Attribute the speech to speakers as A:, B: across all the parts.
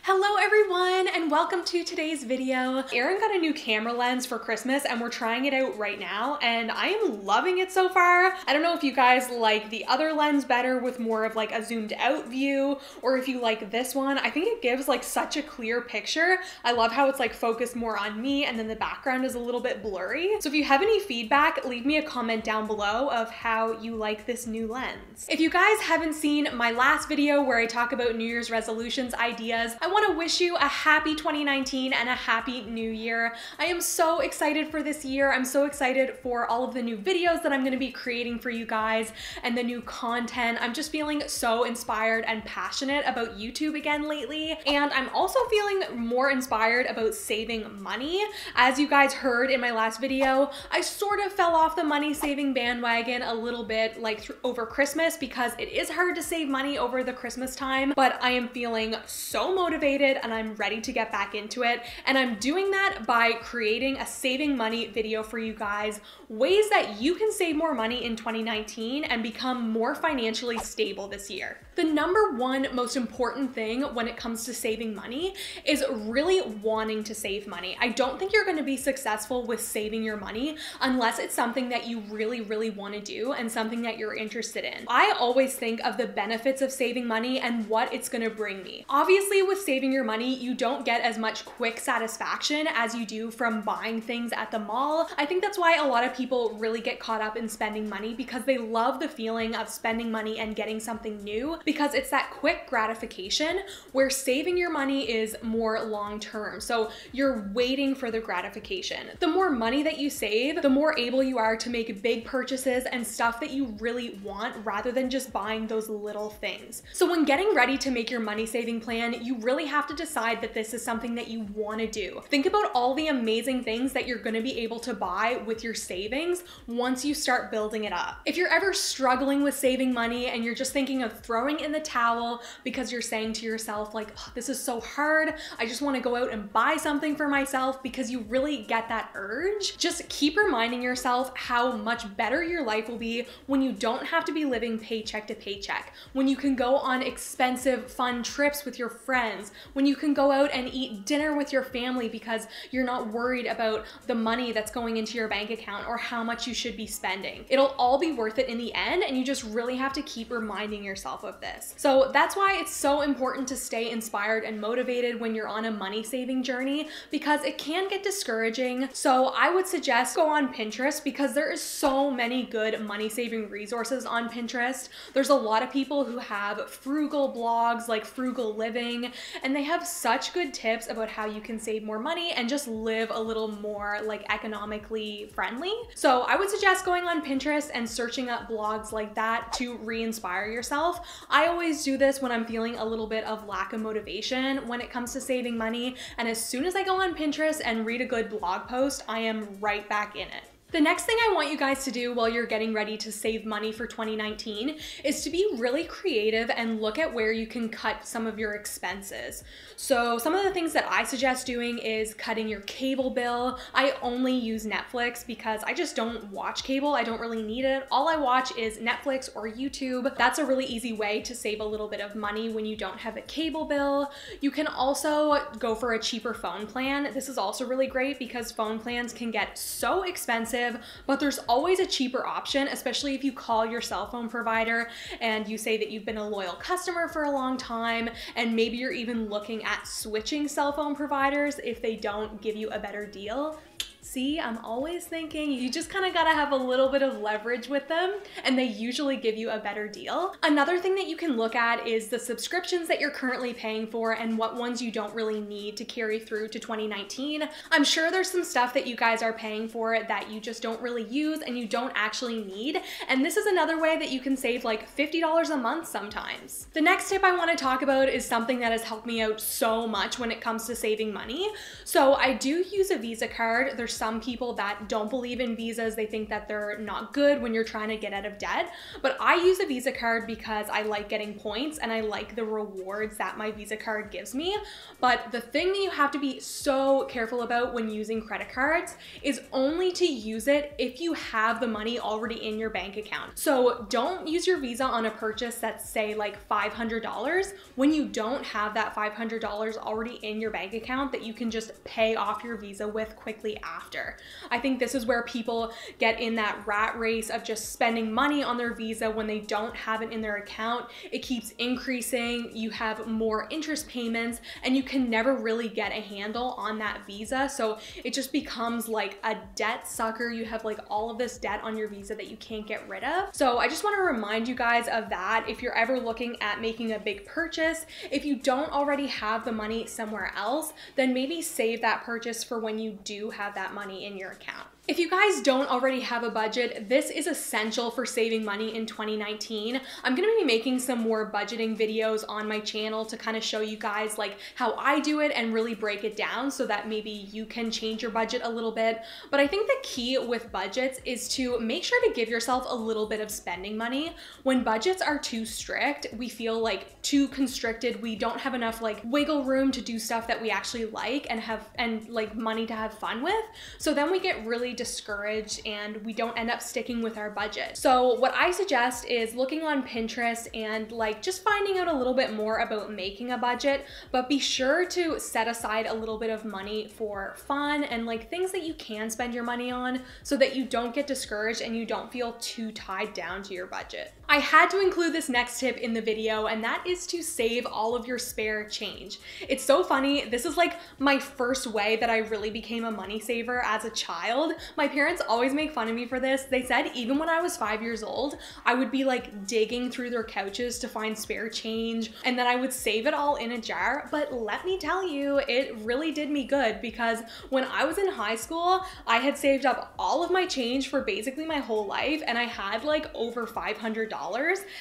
A: Hello everyone and welcome to today's video. Erin got a new camera lens for Christmas and we're trying it out right now and I am loving it so far. I don't know if you guys like the other lens better with more of like a zoomed out view or if you like this one. I think it gives like such a clear picture. I love how it's like focused more on me and then the background is a little bit blurry. So if you have any feedback, leave me a comment down below of how you like this new lens. If you guys haven't seen my last video where I talk about New Year's resolutions ideas, I want to wish you a happy 2019 and a happy new year. I am so excited for this year. I'm so excited for all of the new videos that I'm going to be creating for you guys and the new content. I'm just feeling so inspired and passionate about YouTube again lately. And I'm also feeling more inspired about saving money. As you guys heard in my last video, I sort of fell off the money saving bandwagon a little bit like over Christmas because it is hard to save money over the Christmas time, but I am feeling so motivated and I'm ready to get back into it. And I'm doing that by creating a saving money video for you guys, ways that you can save more money in 2019 and become more financially stable this year. The number one most important thing when it comes to saving money is really wanting to save money. I don't think you're going to be successful with saving your money unless it's something that you really want to do and something that you're interested in. I always think of the benefits of saving money and what it's going to bring me. Obviously, with saving your money, you don't get as much quick satisfaction as you do from buying things at the mall. I think that's why a lot of people really get caught up in spending money because they love the feeling of spending money and getting something new because it's that quick gratification, where saving your money is more long-term. So you're waiting for the gratification. The more money that you save, the more able you are to make big purchases and stuff that you really want rather than just buying those little things. So when getting ready to make your money saving plan, you really have to decide that this is something that you want to do. Think about all the amazing things that you're going to be able to buy with your savings once you start building it up. If you're ever struggling with saving money and you're just thinking of throwing in the towel because you're saying to yourself like, oh, this is so hard, I just want to go out and buy something for myself, because you really get that urge, just keep reminding yourself how much better your life will be when you don't have to be living paycheck to paycheck, when you can go on expensive fun trips with your friends, when you can go out and eat dinner with your family because you're not worried about the money that's going into your bank account or how much you should be spending. It'll all be worth it in the end, and you just really have to keep reminding yourself of this. So that's why it's so important to stay inspired and motivated when you're on a money saving journey, because it can get discouraging. So I would suggest go on Pinterest because there is so many good money saving resources on Pinterest. There's a lot of people who have frugal blogs like Frugal Living, and they have such good tips about how you can save more money and just live a little more like economically friendly. So I would suggest going on Pinterest and searching up blogs like that to re-inspire yourself. I always do this when I'm feeling a little bit of lack of motivation when it comes to saving money, and as soon as I go on Pinterest and read a good blog post, I am right back in it. The next thing I want you guys to do while you're getting ready to save money for 2019 is to be really creative and look at where you can cut some of your expenses. So some of the things that I suggest doing is cutting your cable bill. I only use Netflix because I just don't watch cable. I don't really need it. All I watch is Netflix or YouTube. That's a really easy way to save a little bit of money when you don't have a cable bill. You can also go for a cheaper phone plan. This is also really great because phone plans can get so expensive, but there's always a cheaper option, especially if you call your cell phone provider and you say that you've been a loyal customer for a long time, and maybe you're even looking at switching cell phone providers if they don't give you a better deal. See, I'm always thinking you just kind of gotta have a little bit of leverage with them, and they usually give you a better deal. Another thing that you can look at is the subscriptions that you're currently paying for and what ones you don't really need to carry through to 2019. I'm sure there's some stuff that you guys are paying for that you just don't really use and you don't actually need, and this is another way that you can save like $50 a month sometimes. The next tip I want to talk about is something that has helped me out so much when it comes to saving money. So I do use a Visa card. There's there's some people that don't believe in visas. They think that they're not good when you're trying to get out of debt. But I use a Visa card because I like getting points and I like the rewards that my Visa card gives me. But the thing that you have to be so careful about when using credit cards is only to use it if you have the money already in your bank account. So don't use your Visa on a purchase that's say like $500 when you don't have that $500 already in your bank account that you can just pay off your Visa with quickly after. I think this is where people get in that rat race of just spending money on their Visa when they don't have it in their account. It keeps increasing, you have more interest payments, and you can never really get a handle on that Visa. So it just becomes like a debt sucker. You have like all of this debt on your Visa that you can't get rid of. So I just want to remind you guys of that. If you're ever looking at making a big purchase, if you don't already have the money somewhere else, then maybe save that purchase for when you do have that money in your account. If you guys don't already have a budget, this is essential for saving money in 2019. I'm gonna be making some more budgeting videos on my channel to kind of show you guys like how I do it and really break it down so that maybe you can change your budget a little bit. But I think the key with budgets is to make sure to give yourself a little bit of spending money. When budgets are too strict, we feel like too constricted. We don't have enough like wiggle room to do stuff that we actually like and like money to have fun with. So then we get really discouraged and we don't end up sticking with our budget. So what I suggest is looking on Pinterest and like just finding out a little bit more about making a budget, but be sure to set aside a little bit of money for fun and like things that you can spend your money on so that you don't get discouraged and you don't feel too tied down to your budget. I had to include this next tip in the video, and that is to save all of your spare change. It's so funny. This is like my first way that I really became a money saver as a child. My parents always make fun of me for this. They said even when I was 5 years old, I would be like digging through their couches to find spare change, and then I would save it all in a jar. But let me tell you, it really did me good because when I was in high school, I had saved up all of my change for basically my whole life, and I had like over $500,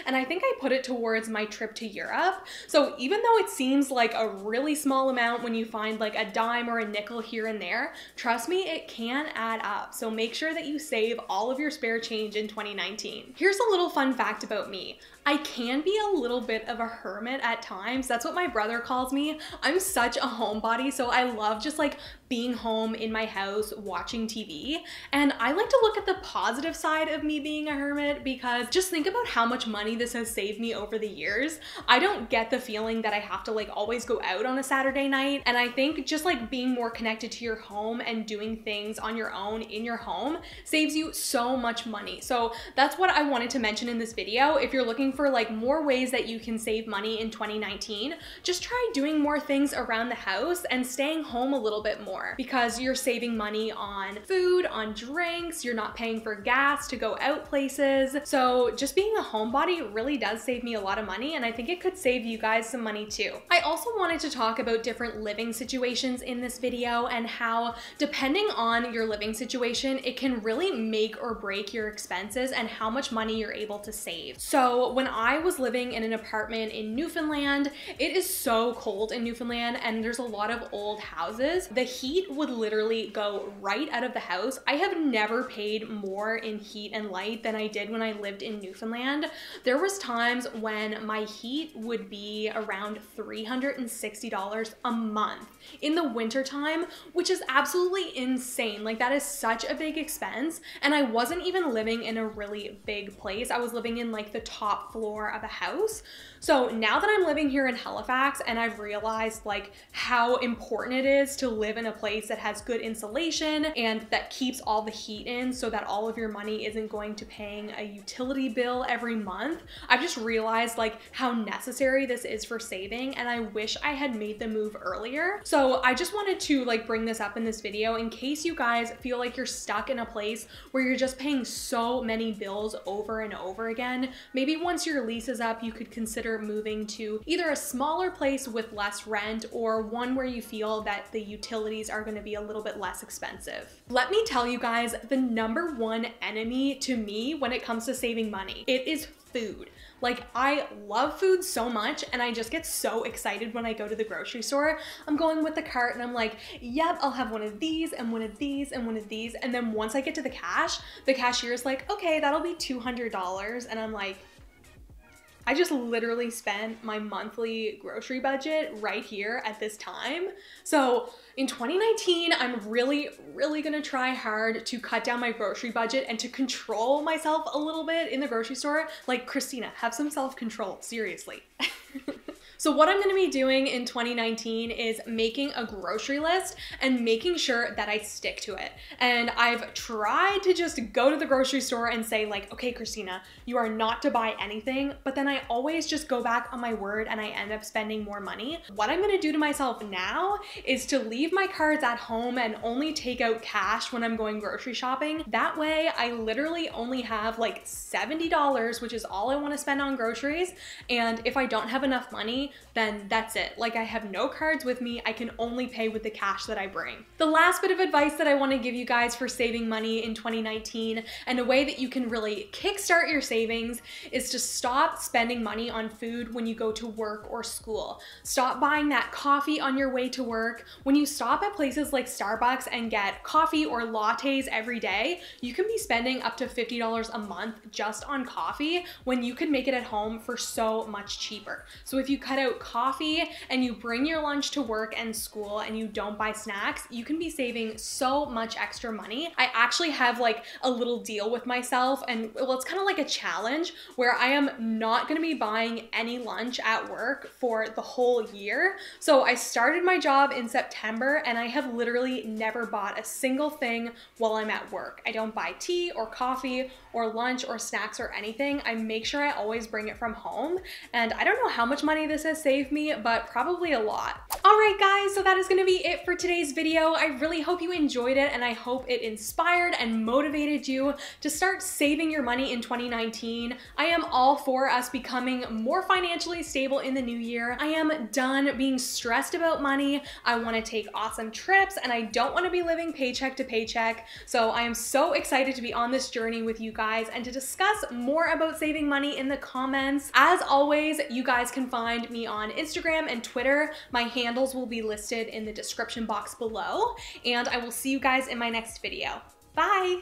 A: and I think I put it towards my trip to Europe. So even though it seems like a really small amount when you find like a dime or a nickel here and there, trust me, it can add up. So make sure that you save all of your spare change in 2019. Here's a little fun fact about me. I can be a little bit of a hermit at times. That's what my brother calls me. I'm such a homebody, so I love just like being home in my house watching TV. And I like to look at the positive side of me being a hermit because just think about how much money this has saved me over the years. I don't get the feeling that I have to like always go out on a Saturday night. And I think just like being more connected to your home and doing things on your own in your home saves you so much money. So that's what I wanted to mention in this video. If you're looking for like more ways that you can save money in 2019, just try doing more things around the house and staying home a little bit more because you're saving money on food, on drinks, you're not paying for gas to go out places. So just being a homebody really does save me a lot of money, and I think it could save you guys some money too. I also wanted to talk about different living situations in this video and how depending on your living situation, it can really make or break your expenses and how much money you're able to save. So when I was living in an apartment in Newfoundland, it is so cold in Newfoundland and there's a lot of old houses. The heat would literally go right out of the house. I have never paid more in heat and light than I did when I lived in Newfoundland. There was times when my heat would be around $360 a month in the winter time, which is absolutely insane. Like that is such a big expense. And I wasn't even living in a really big place. I was living in like the top floor of a house. So now that I'm living here in Halifax and I've realized like how important it is to live in a place that has good insulation and that keeps all the heat in so that all of your money isn't going to paying a utility bill every month, I've just realized like how necessary this is for saving, and I wish I had made the move earlier. So I just wanted to like bring this up in this video in case you guys feel like you're stuck in a place where you're just paying so many bills over and over again. Maybe once your lease is up, you could consider moving to either a smaller place with less rent or one where you feel that the utilities are going to be a little bit less expensive. Let me tell you guys the #1 enemy to me when it comes to saving money. It is food. Like, I love food so much and I just get so excited when I go to the grocery store. I'm going with the cart and I'm like, yep, I'll have one of these and one of these and one of these. And then once I get to the cashier's like, okay, that'll be $200. And I'm like, I just literally spent my monthly grocery budget right here at this time. So in 2019, I'm really gonna try hard to cut down my grocery budget and to control myself a little bit in the grocery store. Like, Christina, have some self-control, seriously. So what I'm gonna be doing in 2019 is making a grocery list and making sure that I stick to it. And I've tried to just go to the grocery store and say like, okay, Christina, you are not to buy anything, but then I always just go back on my word and I end up spending more money. What I'm gonna do to myself now is to leave my cards at home and only take out cash when I'm going grocery shopping. That way, I literally only have like $70, which is all I wanna spend on groceries. And if I don't have enough money, then that's it. Like, I have no cards with me. I can only pay with the cash that I bring. The last bit of advice that I want to give you guys for saving money in 2019 and a way that you can really kickstart your savings is to stop spending money on food when you go to work or school. Stop buying that coffee on your way to work. When you stop at places like Starbucks and get coffee or lattes every day, you can be spending up to $50 a month just on coffee when you could make it at home for so much cheaper. So if you cut out coffee and you bring your lunch to work and school and you don't buy snacks, you can be saving so much extra money. I actually have like a little deal with myself, and well, it's kind of like a challenge where I am not gonna be buying any lunch at work for the whole year. So I started my job in September and I have literally never bought a single thing while I'm at work. I don't buy tea or coffee or lunch or snacks or anything. I make sure I always bring it from home, and I don't know how much money this has saved me, but probably a lot. All right, guys, so that is gonna be it for today's video. I really hope you enjoyed it, and I hope it inspired and motivated you to start saving your money in 2019. I am all for us becoming more financially stable in the new year. I am done being stressed about money. I wanna take awesome trips, and I don't wanna be living paycheck to paycheck. So I am so excited to be on this journey with you guys and to discuss more about saving money in the comments. As always, you guys can find me on Instagram and Twitter. My handles will be listed in the description box below, and I will see you guys in my next video. Bye!